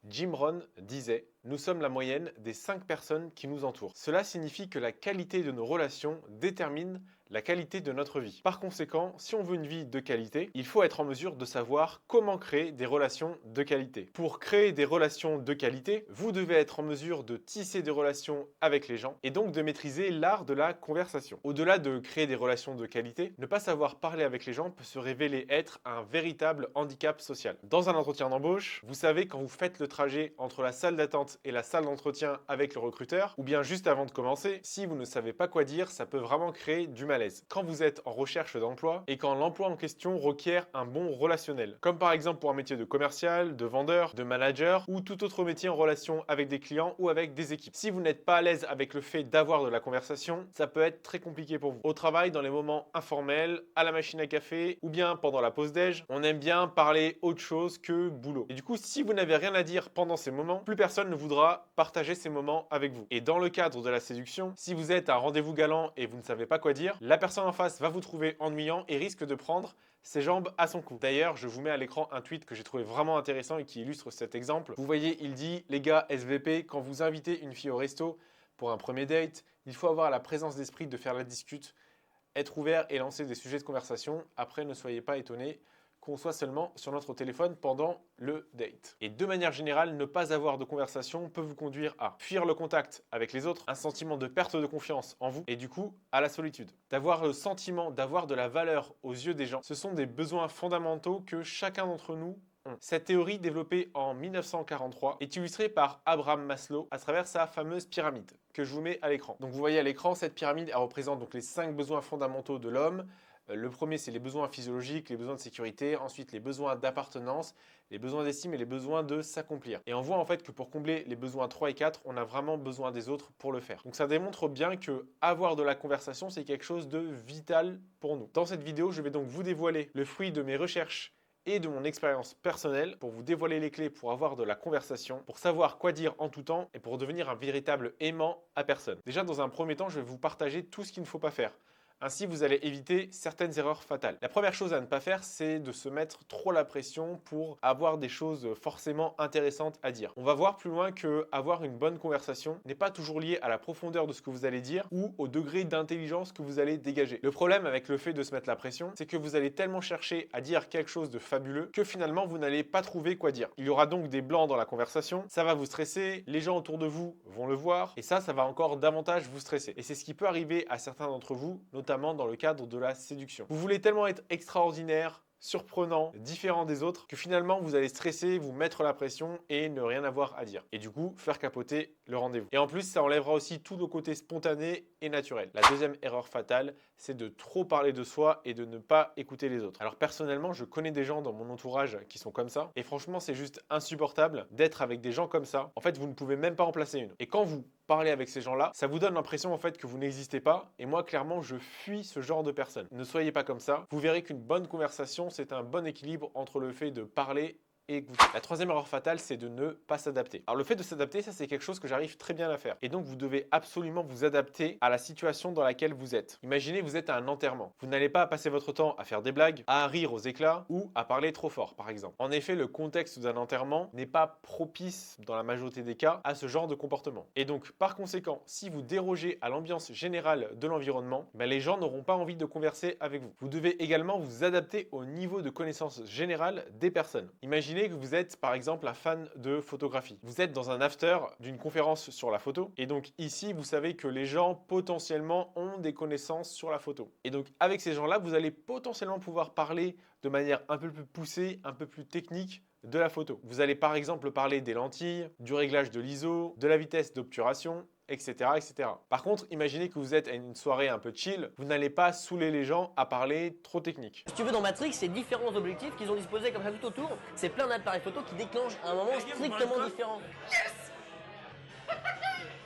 Jim Rohn disait « Nous sommes la moyenne des 5 personnes qui nous entourent ». Cela signifie que la qualité de nos relations détermine la qualité de notre vie. Par conséquent, si on veut une vie de qualité, il faut être en mesure de savoir comment créer des relations de qualité. Pour créer des relations de qualité, vous devez être en mesure de tisser des relations avec les gens et donc de maîtriser l'art de la conversation. Au-delà de créer des relations de qualité, ne pas savoir parler avec les gens peut se révéler être un véritable handicap social. Dans un entretien d'embauche, vous savez quand vous faites le trajet entre la salle d'attente et la salle d'entretien avec le recruteur, ou bien juste avant de commencer, si vous ne savez pas quoi dire, ça peut vraiment créer du malaise. Quand vous êtes en recherche d'emploi et quand l'emploi en question requiert un bon relationnel, comme par exemple pour un métier de commercial, de vendeur, de manager ou tout autre métier en relation avec des clients ou avec des équipes. Si vous n'êtes pas à l'aise avec le fait d'avoir de la conversation, ça peut être très compliqué pour vous. Au travail, dans les moments informels, à la machine à café ou bien pendant la pause déj, on aime bien parler autre chose que boulot. Et du coup, si vous n'avez rien à dire pendant ces moments, plus personne ne voudra partager ces moments avec vous. Et dans le cadre de la séduction, si vous êtes à un rendez-vous galant et vous ne savez pas quoi dire, la personne en face va vous trouver ennuyant et risque de prendre ses jambes à son cou. D'ailleurs, je vous mets à l'écran un tweet que j'ai trouvé vraiment intéressant et qui illustre cet exemple. Vous voyez, il dit « Les gars, SVP, quand vous invitez une fille au resto pour un premier date, il faut avoir la présence d'esprit de faire la discute, être ouvert et lancer des sujets de conversation. Après, ne soyez pas étonnés qu'on soit seulement sur notre téléphone pendant le date. » Et de manière générale, ne pas avoir de conversation peut vous conduire à fuir le contact avec les autres, un sentiment de perte de confiance en vous et du coup à la solitude. D'avoir le sentiment d'avoir de la valeur aux yeux des gens, ce sont des besoins fondamentaux que chacun d'entre nous ont. Cette théorie, développée en 1943, est illustrée par Abraham Maslow à travers sa fameuse pyramide que je vous mets à l'écran. Donc vous voyez à l'écran, cette pyramide, elle représente donc les 5 besoins fondamentaux de l'homme. Le premier, c'est les besoins physiologiques, les besoins de sécurité, ensuite les besoins d'appartenance, les besoins d'estime et les besoins de s'accomplir. Et on voit en fait que pour combler les besoins 3 et 4, on a vraiment besoin des autres pour le faire. Donc ça démontre bien que avoir de la conversation, c'est quelque chose de vital pour nous. Dans cette vidéo, je vais donc vous dévoiler le fruit de mes recherches et de mon expérience personnelle pour vous dévoiler les clés pour avoir de la conversation, pour savoir quoi dire en tout temps et pour devenir un véritable aimant à personne. Déjà, dans un premier temps, je vais vous partager tout ce qu'il ne faut pas faire. Ainsi, vous allez éviter certaines erreurs fatales. La première chose à ne pas faire, c'est de se mettre trop la pression pour avoir des choses forcément intéressantes à dire. On va voir plus loin que avoir une bonne conversation n'est pas toujours lié à la profondeur de ce que vous allez dire ou au degré d'intelligence que vous allez dégager. Le problème avec le fait de se mettre la pression, c'est que vous allez tellement chercher à dire quelque chose de fabuleux que finalement vous n'allez pas trouver quoi dire. Il y aura donc des blancs dans la conversation, ça va vous stresser, les gens autour de vous vont le voir et ça va encore davantage vous stresser. Et c'est ce qui peut arriver à certains d'entre vous, notamment dans le cadre de la séduction. Vous voulez tellement être extraordinaire, surprenant, différent des autres, que finalement vous allez stresser, vous mettre la pression et ne rien avoir à dire. Et du coup, faire capoter le rendez-vous. Et en plus, ça enlèvera aussi tout le côté spontané et naturel. La deuxième erreur fatale, c'est de trop parler de soi et de ne pas écouter les autres. Alors personnellement, je connais des gens dans mon entourage qui sont comme ça. Et franchement, c'est juste insupportable d'être avec des gens comme ça. En fait, vous ne pouvez même pas en placer une. Et quand vous parlez avec ces gens-là, ça vous donne l'impression en fait que vous n'existez pas. Et moi, clairement, je fuis ce genre de personnes. Ne soyez pas comme ça. Vous verrez qu'une bonne conversation, c'est un bon équilibre entre le fait de parler et écouter. La troisième erreur fatale, c'est de ne pas s'adapter. Alors le fait de s'adapter, ça c'est quelque chose que j'arrive très bien à faire. Et donc vous devez absolument vous adapter à la situation dans laquelle vous êtes. Imaginez, vous êtes à un enterrement. Vous n'allez pas passer votre temps à faire des blagues, à rire aux éclats ou à parler trop fort, par exemple. En effet, le contexte d'un enterrement n'est pas propice, dans la majorité des cas, à ce genre de comportement. Et donc, par conséquent, si vous dérogez à l'ambiance générale de l'environnement, les gens n'auront pas envie de converser avec vous. Vous devez également vous adapter au niveau de connaissance générale des personnes. Imaginez que vous êtes par exemple un fan de photographie. Vous êtes dans un after d'une conférence sur la photo et donc ici vous savez que les gens potentiellement ont des connaissances sur la photo. Et donc avec ces gens-là, vous allez potentiellement pouvoir parler de manière un peu plus poussée, un peu plus technique de la photo. Vous allez par exemple parler des lentilles, du réglage de l'ISO, de la vitesse d'obturation, etc., etc. Par contre, imaginez que vous êtes à une soirée un peu chill, vous n'allez pas saouler les gens à parler trop technique. Si tu veux, dans Matrix, c'est différents objectifs qu'ils ont disposés comme ça tout autour. C'est plein d'appareils photo qui déclenchent à un moment strictement différent. Yes.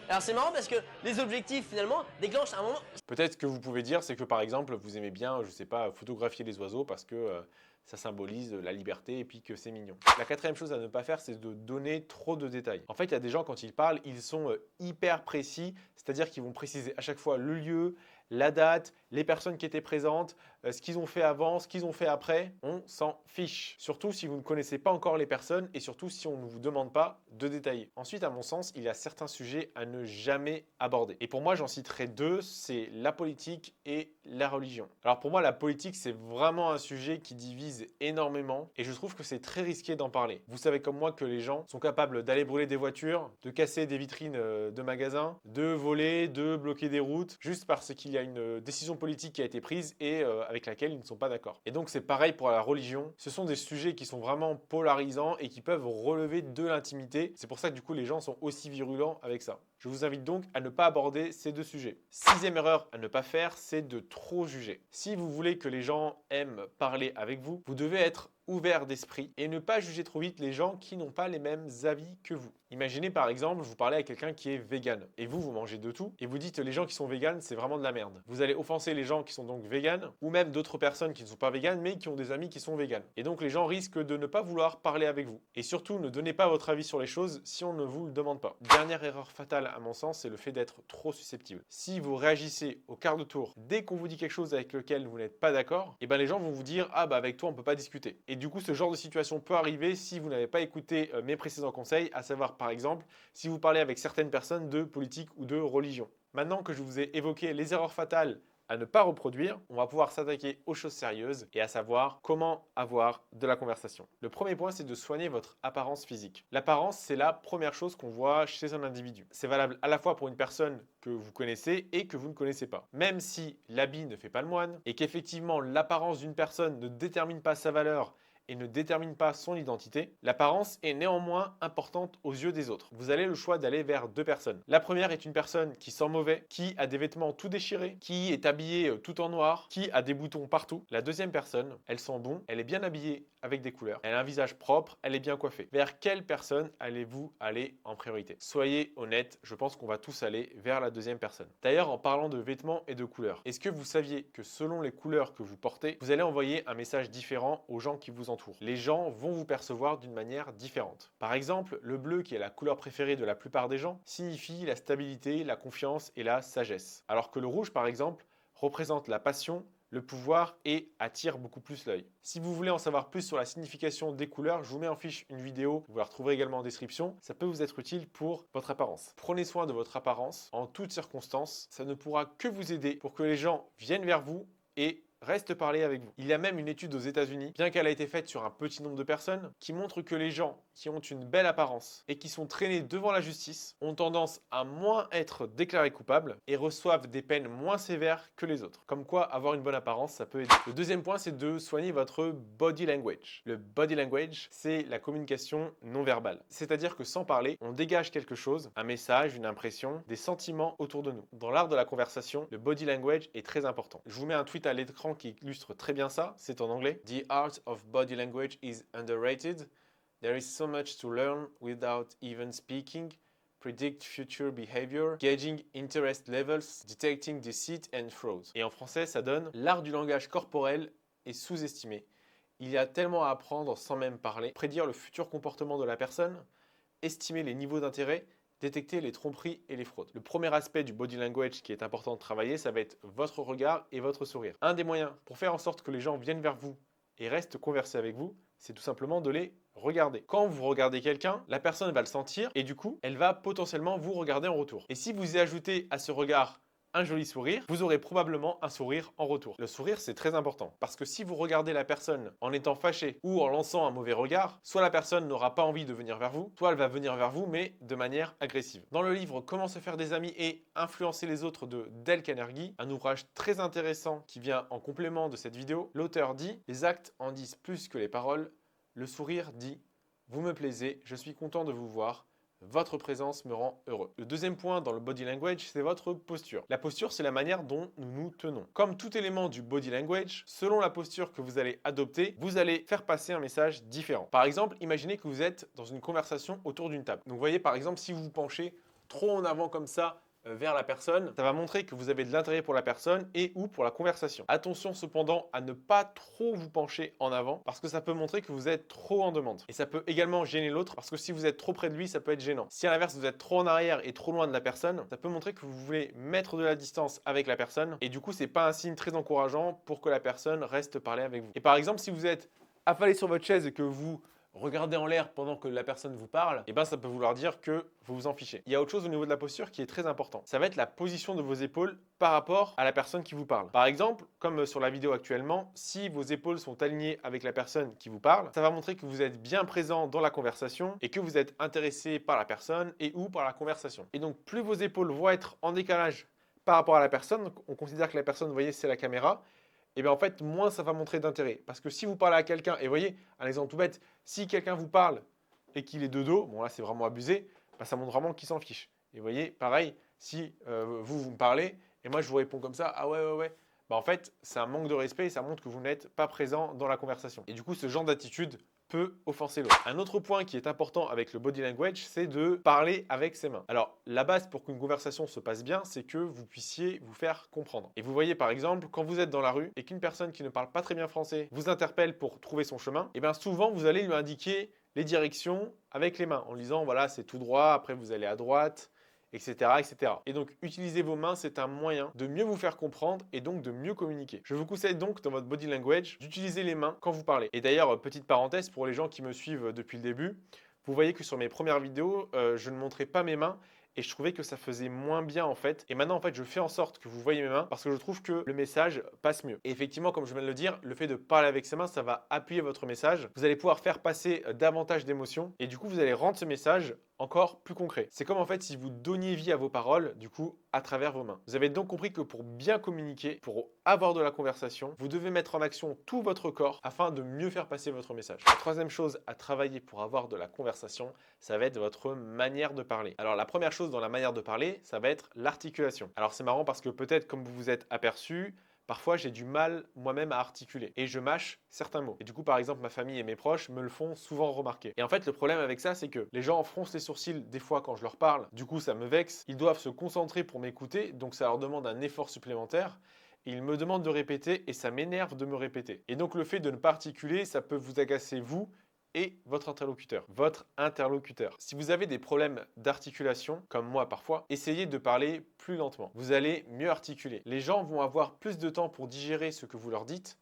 Alors c'est marrant parce que les objectifs finalement déclenchent à un moment. Peut-être que vous pouvez dire, c'est que par exemple, vous aimez bien, je sais pas, photographier les oiseaux parce que ça symbolise la liberté et puis que c'est mignon. La quatrième chose à ne pas faire, c'est de donner trop de détails. En fait, il y a des gens, quand ils parlent, ils sont hyper précis, c'est-à-dire qu'ils vont préciser à chaque fois le lieu, la date, les personnes qui étaient présentes, ce qu'ils ont fait avant, ce qu'ils ont fait après, on s'en fiche. Surtout si vous ne connaissez pas encore les personnes et surtout si on ne vous demande pas de détailler. Ensuite, à mon sens, il y a certains sujets à ne jamais aborder. Et pour moi, j'en citerai deux, c'est la politique et la religion. Alors pour moi, la politique, c'est vraiment un sujet qui divise énormément et je trouve que c'est très risqué d'en parler. Vous savez comme moi que les gens sont capables d'aller brûler des voitures, de casser des vitrines de magasins, de voler, de bloquer des routes, juste parce qu'il y a une décision politique qui a été prise et avec laquelle ils ne sont pas d'accord. Et donc c'est pareil pour la religion. Ce sont des sujets qui sont vraiment polarisants et qui peuvent relever de l'intimité. C'est pour ça que du coup les gens sont aussi virulents avec ça. Je vous invite donc à ne pas aborder ces deux sujets. Sixième erreur à ne pas faire, c'est de trop juger. Si vous voulez que les gens aiment parler avec vous, vous devez être ouvert d'esprit et ne pas juger trop vite les gens qui n'ont pas les mêmes avis que vous. Imaginez par exemple, vous parlez à quelqu'un qui est vegan et vous mangez de tout et vous dites les gens qui sont véganes c'est vraiment de la merde. Vous allez offenser les gens qui sont donc véganes ou même d'autres personnes qui ne sont pas véganes mais qui ont des amis qui sont véganes. Et donc les gens risquent de ne pas vouloir parler avec vous. Et surtout ne donnez pas votre avis sur les choses si on ne vous le demande pas. Dernière erreur fatale à mon sens, c'est le fait d'être trop susceptible. Si vous réagissez au quart de tour dès qu'on vous dit quelque chose avec lequel vous n'êtes pas d'accord, et ben les gens vont vous dire ah bah avec toi on peut pas discuter. Et du coup ce genre de situation peut arriver si vous n'avez pas écouté mes précédents conseils, à savoir par exemple si vous parlez avec certaines personnes de politique ou de religion. Maintenant que je vous ai évoqué les erreurs fatales à ne pas reproduire, on va pouvoir s'attaquer aux choses sérieuses et à savoir comment avoir de la conversation. Le premier point, c'est de soigner votre apparence physique. L'apparence, c'est la première chose qu'on voit chez un individu. C'est valable à la fois pour une personne que vous connaissez et que vous ne connaissez pas. Même si l'habit ne fait pas le moine et qu'effectivement l'apparence d'une personne ne détermine pas sa valeur et ne détermine pas son identité, l'apparence est néanmoins importante aux yeux des autres. Vous avez le choix d'aller vers deux personnes. La première est une personne qui sent mauvais, qui a des vêtements tout déchirés, qui est habillée tout en noir, qui a des boutons partout. La deuxième personne, elle sent bon, elle est bien habillée avec des couleurs, elle a un visage propre, elle est bien coiffée. Vers quelle personne allez-vous aller en priorité? Soyez honnête, je pense qu'on va tous aller vers la deuxième personne. D'ailleurs, en parlant de vêtements et de couleurs, est-ce que vous saviez que selon les couleurs que vous portez, vous allez envoyer un message différent aux gens qui vous entourent? Les gens vont vous percevoir d'une manière différente. Par exemple, le bleu, qui est la couleur préférée de la plupart des gens, signifie la stabilité, la confiance et la sagesse. Alors que le rouge, par exemple, représente la passion, le pouvoir et attire beaucoup plus l'œil. Si vous voulez en savoir plus sur la signification des couleurs, je vous mets en fiche une vidéo, vous la retrouverez également en description, ça peut vous être utile pour votre apparence. Prenez soin de votre apparence en toutes circonstances, ça ne pourra que vous aider pour que les gens viennent vers vous et reste parler avec vous. Il y a même une étude aux États-Unis, bien qu'elle a été faite sur un petit nombre de personnes, qui montre que les gens qui ont une belle apparence et qui sont traînés devant la justice ont tendance à moins être déclarés coupables et reçoivent des peines moins sévères que les autres. Comme quoi, avoir une bonne apparence, ça peut aider. Le deuxième point, c'est de soigner votre body language. Le body language, c'est la communication non verbale. C'est-à-dire que sans parler, on dégage quelque chose, un message, une impression, des sentiments autour de nous. Dans l'art de la conversation, le body language est très important. Je vous mets un tweet à l'écran qui illustre très bien ça, c'est en anglais. The art of body language is underrated. There is so much to learn without even speaking. Predict future behavior, gauging interest levels, detecting deceit and fraud. Et en français, ça donne l'art du langage corporel est sous-estimé. Il y a tellement à apprendre sans même parler. Prédire le futur comportement de la personne, estimer les niveaux d'intérêt, détecter les tromperies et les fraudes. Le premier aspect du body language qui est important de travailler, ça va être votre regard et votre sourire. Un des moyens pour faire en sorte que les gens viennent vers vous et restent converser avec vous, c'est tout simplement de les regarder. Quand vous regardez quelqu'un, la personne va le sentir et du coup, elle va potentiellement vous regarder en retour. Et si vous y ajoutez à ce regard un joli sourire, vous aurez probablement un sourire en retour. Le sourire, c'est très important parce que si vous regardez la personne en étant fâché ou en lançant un mauvais regard, soit la personne n'aura pas envie de venir vers vous, soit elle va venir vers vous mais de manière agressive. Dans le livre Comment se faire des amis et influencer les autres de Dale Carnegie, un ouvrage très intéressant qui vient en complément de cette vidéo, l'auteur dit « Les actes en disent plus que les paroles. Le sourire dit « Vous me plaisez, je suis content de vous voir. Votre présence me rend heureux. » Le deuxième point dans le body language, c'est votre posture. La posture, c'est la manière dont nous nous tenons. Comme tout élément du body language, selon la posture que vous allez adopter, vous allez faire passer un message différent. Par exemple, imaginez que vous êtes dans une conversation autour d'une table. Donc vous voyez par exemple, si vous vous penchez trop en avant comme ça, vers la personne, ça va montrer que vous avez de l'intérêt pour la personne et ou pour la conversation. Attention cependant à ne pas trop vous pencher en avant parce que ça peut montrer que vous êtes trop en demande. Et ça peut également gêner l'autre parce que si vous êtes trop près de lui, ça peut être gênant. Si à l'inverse vous êtes trop en arrière et trop loin de la personne, ça peut montrer que vous voulez mettre de la distance avec la personne et du coup c'est pas un signe très encourageant pour que la personne reste parler avec vous. Et par exemple si vous êtes affalé sur votre chaise et que vous regardez en l'air pendant que la personne vous parle, et ben ça peut vouloir dire que vous vous en fichez. Il y a autre chose au niveau de la posture qui est très important. Ça va être la position de vos épaules par rapport à la personne qui vous parle. Par exemple, comme sur la vidéo actuellement, si vos épaules sont alignées avec la personne qui vous parle, ça va montrer que vous êtes bien présent dans la conversation et que vous êtes intéressé par la personne et ou par la conversation. Et donc plus vos épaules vont être en décalage par rapport à la personne, donc on considère que la personne, vous voyez, c'est la caméra, et bien en fait, moins ça va montrer d'intérêt. Parce que si vous parlez à quelqu'un, et vous voyez, un exemple tout bête, si quelqu'un vous parle et qu'il est de dos, bon là c'est vraiment abusé, bah, ça montre vraiment qu'il s'en fiche. Et vous voyez, pareil, si vous me parlez et moi je vous réponds comme ça, ah ouais, bah en fait c'est un manque de respect et ça montre que vous n'êtes pas présent dans la conversation. Et du coup, ce genre d'attitude peut offenser l'autre. Un autre point qui est important avec le body language, c'est de parler avec ses mains. Alors, la base pour qu'une conversation se passe bien, c'est que vous puissiez vous faire comprendre. Et vous voyez par exemple, quand vous êtes dans la rue et qu'une personne qui ne parle pas très bien français vous interpelle pour trouver son chemin, et bien souvent vous allez lui indiquer les directions avec les mains en lui disant voilà, c'est tout droit, après vous allez à droite, etc., etc. Et donc, utiliser vos mains, c'est un moyen de mieux vous faire comprendre et donc de mieux communiquer. Je vous conseille donc dans votre body language d'utiliser les mains quand vous parlez. Et d'ailleurs, petite parenthèse pour les gens qui me suivent depuis le début, vous voyez que sur mes premières vidéos, je ne montrais pas mes mains et je trouvais que ça faisait moins bien en fait. Et maintenant en fait, je fais en sorte que vous voyez mes mains parce que je trouve que le message passe mieux. Et effectivement, comme je viens de le dire, le fait de parler avec ses mains, ça va appuyer votre message. Vous allez pouvoir faire passer davantage d'émotions et du coup, vous allez rendre ce message encore plus concret. C'est comme en fait si vous donniez vie à vos paroles, du coup, à travers vos mains. Vous avez donc compris que pour bien communiquer, pour avoir de la conversation, vous devez mettre en action tout votre corps afin de mieux faire passer votre message. La troisième chose à travailler pour avoir de la conversation, ça va être votre manière de parler. Alors la première chose dans la manière de parler, ça va être l'articulation. Alors c'est marrant parce que peut-être comme vous vous êtes aperçu, parfois j'ai du mal moi-même à articuler et je mâche certains mots. Et du coup par exemple ma famille et mes proches me le font souvent remarquer. Et en fait le problème avec ça c'est que les gens froncent les sourcils des fois quand je leur parle, du coup ça me vexe, ils doivent se concentrer pour m'écouter, donc ça leur demande un effort supplémentaire. Ils me demandent de répéter et ça m'énerve de me répéter. Et donc le fait de ne pas articuler, ça peut vous agacer vous et votre interlocuteur. Votre interlocuteur. Si vous avez des problèmes d'articulation, comme moi parfois, essayez de parler plus lentement. Vous allez mieux articuler. Les gens vont avoir plus de temps pour digérer ce que vous leur dites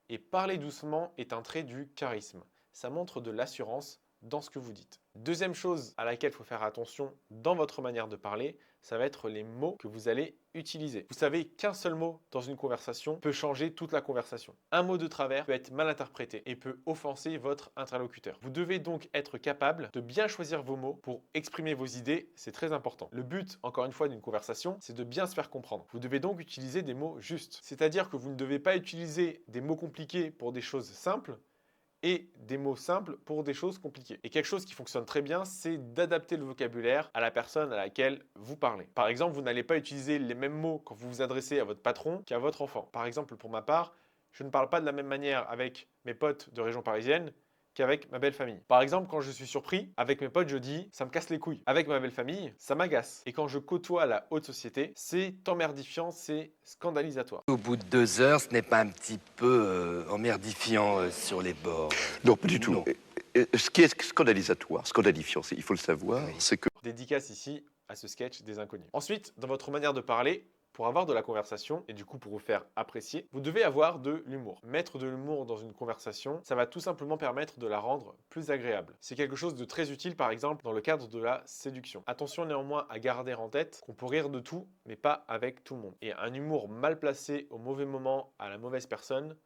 et parler doucement est un trait du charisme. Ça montre de l'assurance dans ce que vous dites. Deuxième chose à laquelle il faut faire attention dans votre manière de parler, ça va être les mots que vous allez utiliser. Vous savez qu'un seul mot dans une conversation peut changer toute la conversation. Un mot de travers peut être mal interprété et peut offenser votre interlocuteur. Vous devez donc être capable de bien choisir vos mots pour exprimer vos idées, c'est très important. Le but, encore une fois, d'une conversation, c'est de bien se faire comprendre. Vous devez donc utiliser des mots justes. C'est-à-dire que vous ne devez pas utiliser des mots compliqués pour des choses simples, et des mots simples pour des choses compliquées. Et quelque chose qui fonctionne très bien, c'est d'adapter le vocabulaire à la personne à laquelle vous parlez. Par exemple, vous n'allez pas utiliser les mêmes mots quand vous vous adressez à votre patron qu'à votre enfant. Par exemple, pour ma part, je ne parle pas de la même manière avec mes potes de région parisienne qu'avec ma belle famille. Par exemple, quand je suis surpris, avec mes potes, je dis « ça me casse les couilles ». Avec ma belle famille, ça m'agace. Et quand je côtoie la haute société, c'est emmerdifiant, c'est scandalisatoire. Au bout de 2 heures, ce n'est pas un petit peu emmerdifiant sur les bords? Non, pas du tout. Non. Ce qui est scandalisatoire, scandalifiant, il faut le savoir, Oui. c'est que Dédicace ici à ce sketch des inconnus. Ensuite, dans votre manière de parler, pour avoir de la conversation et du coup pour vous faire apprécier, vous devez avoir de l'humour. Mettre de l'humour dans une conversation, ça va tout simplement permettre de la rendre plus agréable. C'est quelque chose de très utile par exemple dans le cadre de la séduction. Attention néanmoins à garder en tête qu'on peut rire de tout, mais pas avec tout le monde. Et un humour mal placé au mauvais moment à la mauvaise personne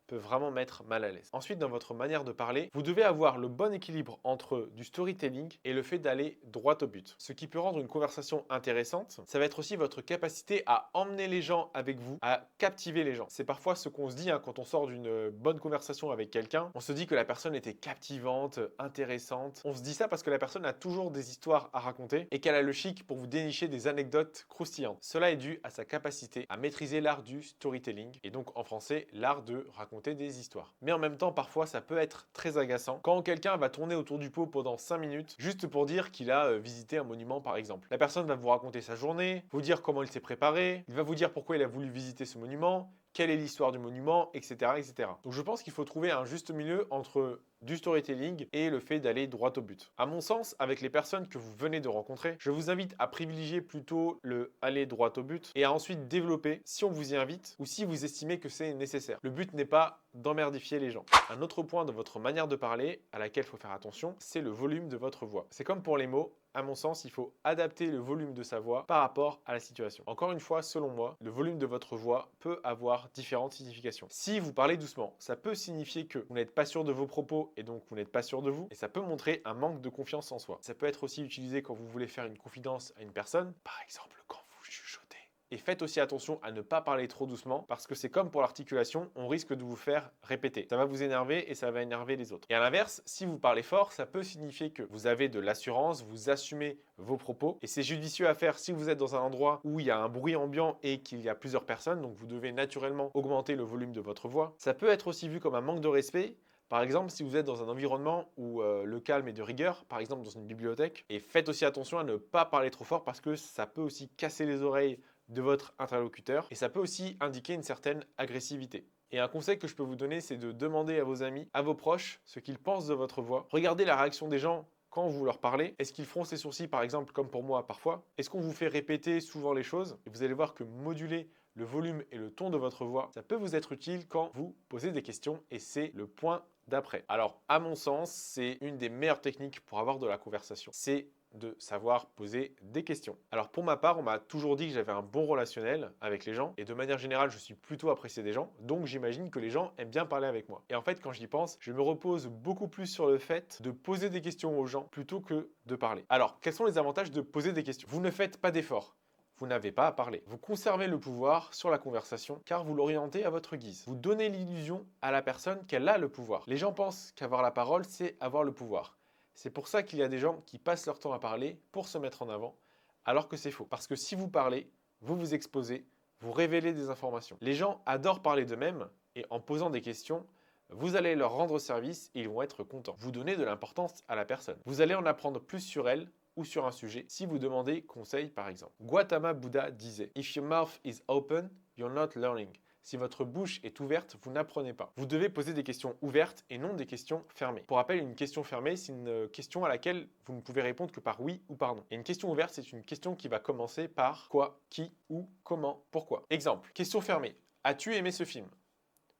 peut vraiment mettre mal à l'aise. Ensuite, dans votre manière de parler, vous devez avoir le bon équilibre entre du storytelling et le fait d'aller droit au but. Ce qui peut rendre une conversation intéressante, ça va être aussi votre capacité à emmener les gens avec vous, à captiver les gens. C'est parfois ce qu'on se dit quand on sort d'une bonne conversation avec quelqu'un. On se dit que la personne était captivante, intéressante. On se dit ça parce que la personne a toujours des histoires à raconter et qu'elle a le chic pour vous dénicher des anecdotes croustillantes. Cela est dû à sa capacité à maîtriser l'art du storytelling et donc en français, l'art de raconter raconter des histoires. Mais en même temps, parfois, ça peut être très agaçant quand quelqu'un va tourner autour du pot pendant 5 minutes juste pour dire qu'il a visité un monument par exemple. La personne va vous raconter sa journée, vous dire comment il s'est préparé, il va vous dire pourquoi il a voulu visiter ce monument, quelle est l'histoire du monument, etc., etc. Donc je pense qu'il faut trouver un juste milieu entre du storytelling et le fait d'aller droit au but. À mon sens, avec les personnes que vous venez de rencontrer, je vous invite à privilégier plutôt le aller droit au but et à ensuite développer si on vous y invite ou si vous estimez que c'est nécessaire. Le but n'est pas d'emmerdifier les gens. Un autre point de votre manière de parler à laquelle il faut faire attention, c'est le volume de votre voix. C'est comme pour les mots, à mon sens, il faut adapter le volume de sa voix par rapport à la situation. Encore une fois, selon moi, le volume de votre voix peut avoir différentes significations. Si vous parlez doucement, ça peut signifier que vous n'êtes pas sûr de vos propos et donc vous n'êtes pas sûr de vous, et ça peut montrer un manque de confiance en soi. Ça peut être aussi utilisé quand vous voulez faire une confidence à une personne, par exemple quand vous chuchotez. Et faites aussi attention à ne pas parler trop doucement parce que c'est comme pour l'articulation, on risque de vous faire répéter. Ça va vous énerver et ça va énerver les autres. Et à l'inverse, si vous parlez fort, ça peut signifier que vous avez de l'assurance, vous assumez vos propos et c'est judicieux à faire si vous êtes dans un endroit où il y a un bruit ambiant et qu'il y a plusieurs personnes, donc vous devez naturellement augmenter le volume de votre voix. Ça peut être aussi vu comme un manque de respect. Par exemple, si vous êtes dans un environnement où le calme est de rigueur, par exemple dans une bibliothèque, et faites aussi attention à ne pas parler trop fort parce que ça peut aussi casser les oreilles de votre interlocuteur et ça peut aussi indiquer une certaine agressivité. Et un conseil que je peux vous donner, c'est de demander à vos amis, à vos proches, ce qu'ils pensent de votre voix. Regardez la réaction des gens quand vous leur parlez. Est-ce qu'ils froncent les sourcils, par exemple, comme pour moi parfois? Est-ce qu'on vous fait répéter souvent les choses? Et vous allez voir que moduler le volume et le ton de votre voix, ça peut vous être utile quand vous posez des questions et c'est le point d'après. Alors, à mon sens, c'est une des meilleures techniques pour avoir de la conversation. C'est de savoir poser des questions. Alors pour ma part, on m'a toujours dit que j'avais un bon relationnel avec les gens et de manière générale, je suis plutôt apprécié des gens, donc j'imagine que les gens aiment bien parler avec moi. Et en fait, quand j'y pense, je me repose beaucoup plus sur le fait de poser des questions aux gens plutôt que de parler. Alors, quels sont les avantages de poser des questions? Vous ne faites pas d'efforts. Vous n'avez pas à parler. Vous conservez le pouvoir sur la conversation car vous l'orientez à votre guise. Vous donnez l'illusion à la personne qu'elle a le pouvoir. Les gens pensent qu'avoir la parole, c'est avoir le pouvoir. C'est pour ça qu'il y a des gens qui passent leur temps à parler pour se mettre en avant, alors que c'est faux. Parce que si vous parlez, vous vous exposez, vous révélez des informations. Les gens adorent parler d'eux-mêmes et en posant des questions, vous allez leur rendre service et ils vont être contents. Vous donnez de l'importance à la personne. Vous allez en apprendre plus sur elle ou sur un sujet si vous demandez conseil par exemple. Gautama Buddha disait « If your mouth is open, you're not learning ». Si votre bouche est ouverte, vous n'apprenez pas. Vous devez poser des questions ouvertes et non des questions fermées. Pour rappel, une question fermée, c'est une question à laquelle vous ne pouvez répondre que par oui ou par non. Et une question ouverte, c'est une question qui va commencer par quoi, qui, où, comment, pourquoi. Exemple, question fermée. As-tu aimé ce film?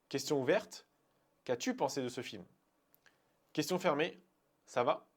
Question ouverte. Qu'as-tu pensé de ce film? Question fermée. Ça va?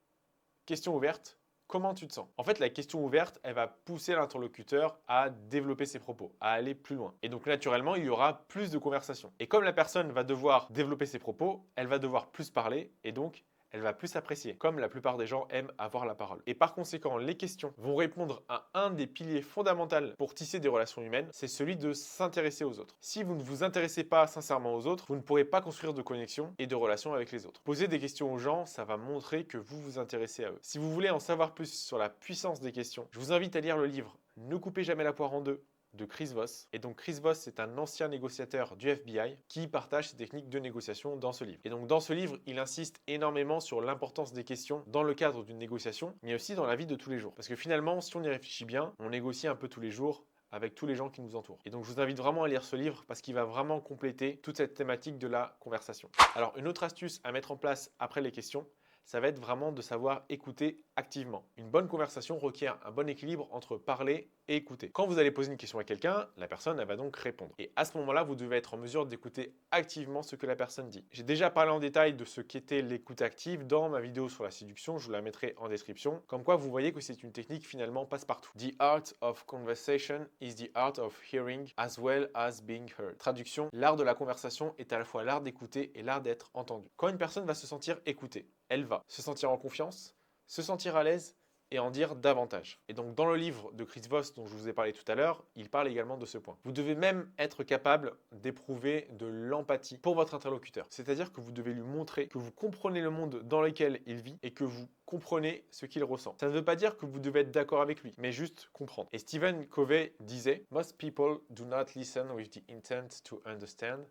Question ouverte. Comment tu te sens? En fait, la question ouverte, elle va pousser l'interlocuteur à développer ses propos, à aller plus loin. Et donc, naturellement, il y aura plus de conversation. Et comme la personne va devoir développer ses propos, elle va devoir plus parler et donc elle va plus apprécier, comme la plupart des gens aiment avoir la parole. Et par conséquent, les questions vont répondre à un des piliers fondamentaux pour tisser des relations humaines, c'est celui de s'intéresser aux autres. Si vous ne vous intéressez pas sincèrement aux autres, vous ne pourrez pas construire de connexion et de relations avec les autres. Poser des questions aux gens, ça va montrer que vous vous intéressez à eux. Si vous voulez en savoir plus sur la puissance des questions, je vous invite à lire le livre « Ne coupez jamais la poire en deux » de Chris Voss. Et donc Chris Voss, c'est un ancien négociateur du FBI qui partage ses techniques de négociation dans ce livre. Et donc dans ce livre, il insiste énormément sur l'importance des questions dans le cadre d'une négociation, mais aussi dans la vie de tous les jours. Parce que finalement, si on y réfléchit bien, on négocie un peu tous les jours avec tous les gens qui nous entourent. Et donc je vous invite vraiment à lire ce livre parce qu'il va vraiment compléter toute cette thématique de la conversation. Alors une autre astuce à mettre en place après les questions, ça va être vraiment de savoir écouter activement. Une bonne conversation requiert un bon équilibre entre parler et écouter. Quand vous allez poser une question à quelqu'un, la personne elle va donc répondre. Et à ce moment-là, vous devez être en mesure d'écouter activement ce que la personne dit. J'ai déjà parlé en détail de ce qu'était l'écoute active dans ma vidéo sur la séduction, je vous la mettrai en description. Comme quoi, vous voyez que c'est une technique finalement passe-partout. The art of conversation is the art of hearing as well as being heard. Traduction, l'art de la conversation est à la fois l'art d'écouter et l'art d'être entendu. Quand une personne va se sentir écoutée, elle va se sentir en confiance, se sentir à l'aise et en dire davantage. Et donc dans le livre de Chris Voss dont je vous ai parlé tout à l'heure, il parle également de ce point. Vous devez même être capable d'éprouver de l'empathie pour votre interlocuteur. C'est-à-dire que vous devez lui montrer que vous comprenez le monde dans lequel il vit et que vous comprenez ce qu'il ressent. Ça ne veut pas dire que vous devez être d'accord avec lui, mais juste comprendre. Et Stephen Covey disait « Most people do not listen with the intent to understand.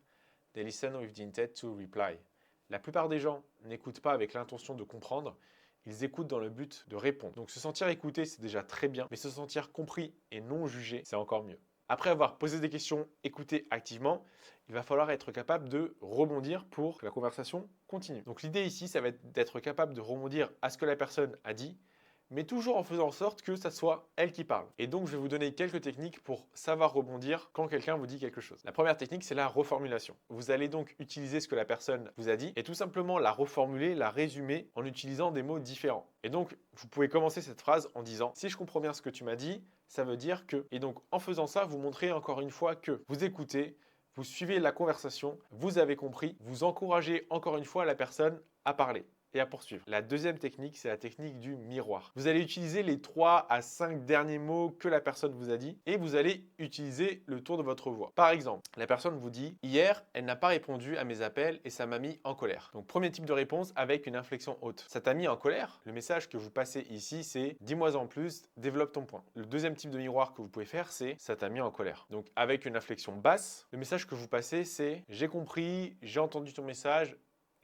they listen with the intent to reply. La plupart des gens n'écoutent pas avec l'intention de comprendre, ils écoutent dans le but de répondre. Donc se sentir écouté, c'est déjà très bien, mais se sentir compris et non jugé, c'est encore mieux. Après avoir posé des questions, écouté activement, il va falloir être capable de rebondir pour que la conversation continue. Donc l'idée ici, ça va être d'être capable de rebondir à ce que la personne a dit, mais toujours en faisant en sorte que ça soit elle qui parle. Et donc, je vais vous donner quelques techniques pour savoir rebondir quand quelqu'un vous dit quelque chose. La première technique, c'est la reformulation. Vous allez donc utiliser ce que la personne vous a dit et tout simplement la reformuler, la résumer en utilisant des mots différents. Et donc, vous pouvez commencer cette phrase en disant « Si je comprends bien ce que tu m'as dit, ça veut dire que… » Et donc, en faisant ça, vous montrez encore une fois que vous écoutez, vous suivez la conversation, vous avez compris, vous encouragez encore une fois la personne à parler et à poursuivre. La deuxième technique, c'est la technique du miroir. Vous allez utiliser les 3 à 5 derniers mots que la personne vous a dit et vous allez utiliser le ton de votre voix. Par exemple, la personne vous dit « Hier, elle n'a pas répondu à mes appels et ça m'a mis en colère. » Donc, premier type de réponse avec une inflexion haute. Ça t'a mis en colère? Le message que vous passez ici, c'est « Dis-moi en plus, développe ton point. » Le deuxième type de miroir que vous pouvez faire, c'est « Ça t'a mis en colère. » Donc, avec une inflexion basse, le message que vous passez, c'est « J'ai compris, j'ai entendu ton message,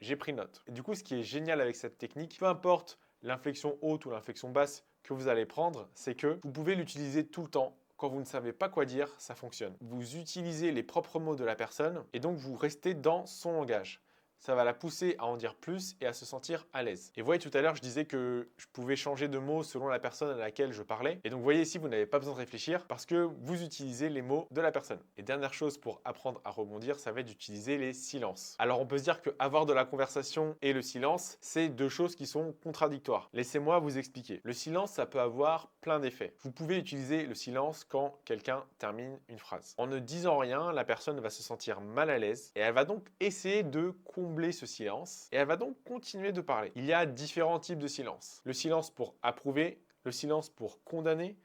j'ai pris note. » Et du coup, ce qui est génial avec cette technique, peu importe l'inflexion haute ou l'inflexion basse que vous allez prendre, c'est que vous pouvez l'utiliser tout le temps. Quand vous ne savez pas quoi dire, ça fonctionne. Vous utilisez les propres mots de la personne et donc vous restez dans son langage. Ça va la pousser à en dire plus et à se sentir à l'aise. Et vous voyez, tout à l'heure, je disais que je pouvais changer de mots selon la personne à laquelle je parlais. Et donc, vous voyez ici, vous n'avez pas besoin de réfléchir parce que vous utilisez les mots de la personne. Et dernière chose pour apprendre à rebondir, ça va être d'utiliser les silences. Alors, on peut se dire qu'avoir de la conversation et le silence, c'est deux choses qui sont contradictoires. Laissez-moi vous expliquer. Le silence, ça peut avoir plein d'effets. Vous pouvez utiliser le silence quand quelqu'un termine une phrase. En ne disant rien, la personne va se sentir mal à l'aise et elle va donc essayer de combler ce silence et elle va donc continuer de parler. Il y a différents types de silence. Le silence pour approuver, le silence pour condamner,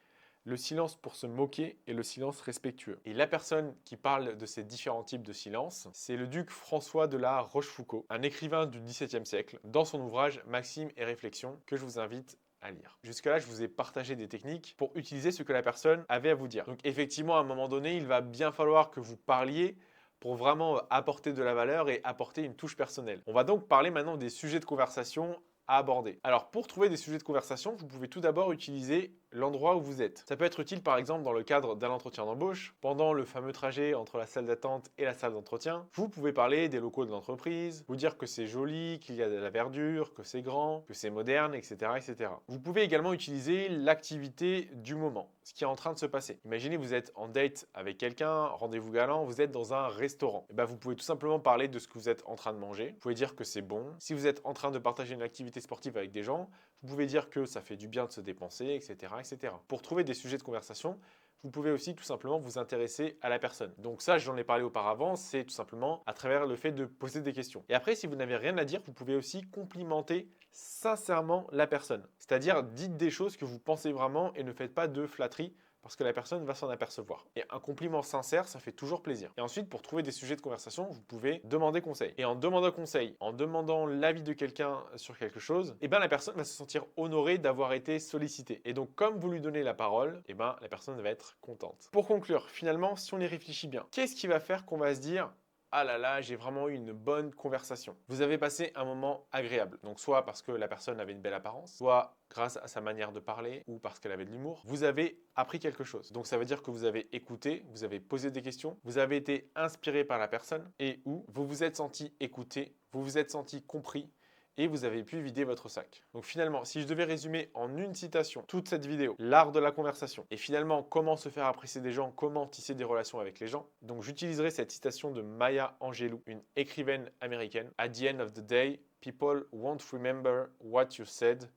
le silence pour se moquer et le silence respectueux. Et la personne qui parle de ces différents types de silence, c'est le duc François de la Rochefoucauld, un écrivain du XVIIe siècle, dans son ouvrage Maximes et réflexions, que je vous invite à lire. Jusque-là, je vous ai partagé des techniques pour utiliser ce que la personne avait à vous dire. Donc effectivement, à un moment donné, il va bien falloir que vous parliez pour vraiment apporter de la valeur et apporter une touche personnelle. On va donc parler maintenant des sujets de conversation à aborder. Alors pour trouver des sujets de conversation, vous pouvez tout d'abord utiliser l'endroit où vous êtes. Ça peut être utile par exemple dans le cadre d'un entretien d'embauche, pendant le fameux trajet entre la salle d'attente et la salle d'entretien. Vous pouvez parler des locaux de l'entreprise, vous dire que c'est joli, qu'il y a de la verdure, que c'est grand, que c'est moderne, etc., etc. Vous pouvez également utiliser l'activité du moment, ce qui est en train de se passer. Imaginez vous êtes en date avec quelqu'un, rendez-vous galant, vous êtes dans un restaurant. Et vous pouvez tout simplement parler de ce que vous êtes en train de manger. Vous pouvez dire que c'est bon. Si vous êtes en train de partager une activité sportive avec des gens, vous pouvez dire que ça fait du bien de se dépenser, etc., etc. Pour trouver des sujets de conversation, vous pouvez aussi tout simplement vous intéresser à la personne. Donc ça, j'en ai parlé auparavant, c'est tout simplement à travers le fait de poser des questions. Et après, si vous n'avez rien à dire, vous pouvez aussi complimenter sincèrement la personne. C'est-à-dire, dites des choses que vous pensez vraiment et ne faites pas de flatterie parce que la personne va s'en apercevoir. Et un compliment sincère, ça fait toujours plaisir. Et ensuite, pour trouver des sujets de conversation, vous pouvez demander conseil. Et en demandant conseil, en demandant l'avis de quelqu'un sur quelque chose, la personne va se sentir honorée d'avoir été sollicitée. Et donc, comme vous lui donnez la parole, la personne va être contente. Pour conclure, finalement, si on y réfléchit bien, qu'est-ce qui va faire qu'on va se dire « Ah là là, j'ai vraiment eu une bonne conversation ». Vous avez passé un moment agréable. Donc soit parce que la personne avait une belle apparence, soit grâce à sa manière de parler ou parce qu'elle avait de l'humour. Vous avez appris quelque chose. Donc ça veut dire que vous avez écouté, vous avez posé des questions, vous avez été inspiré par la personne et ou vous vous êtes senti écouté, vous vous êtes senti compris et vous avez pu vider votre sac. Donc finalement, si je devais résumer en une citation toute cette vidéo, l'art de la conversation, et finalement comment se faire apprécier des gens, comment tisser des relations avec les gens, donc j'utiliserai cette citation de Maya Angelou, une écrivaine américaine. At the end of the day, people won't remember what you said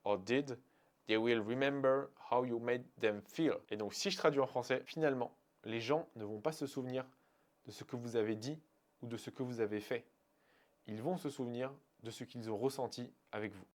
or did, they will remember how you made them feel. Et donc si je traduis en français, finalement, les gens ne vont pas se souvenir de ce que vous avez dit ou de ce que vous avez fait. Ils vont se souvenir de ce qu'ils ont ressenti avec vous.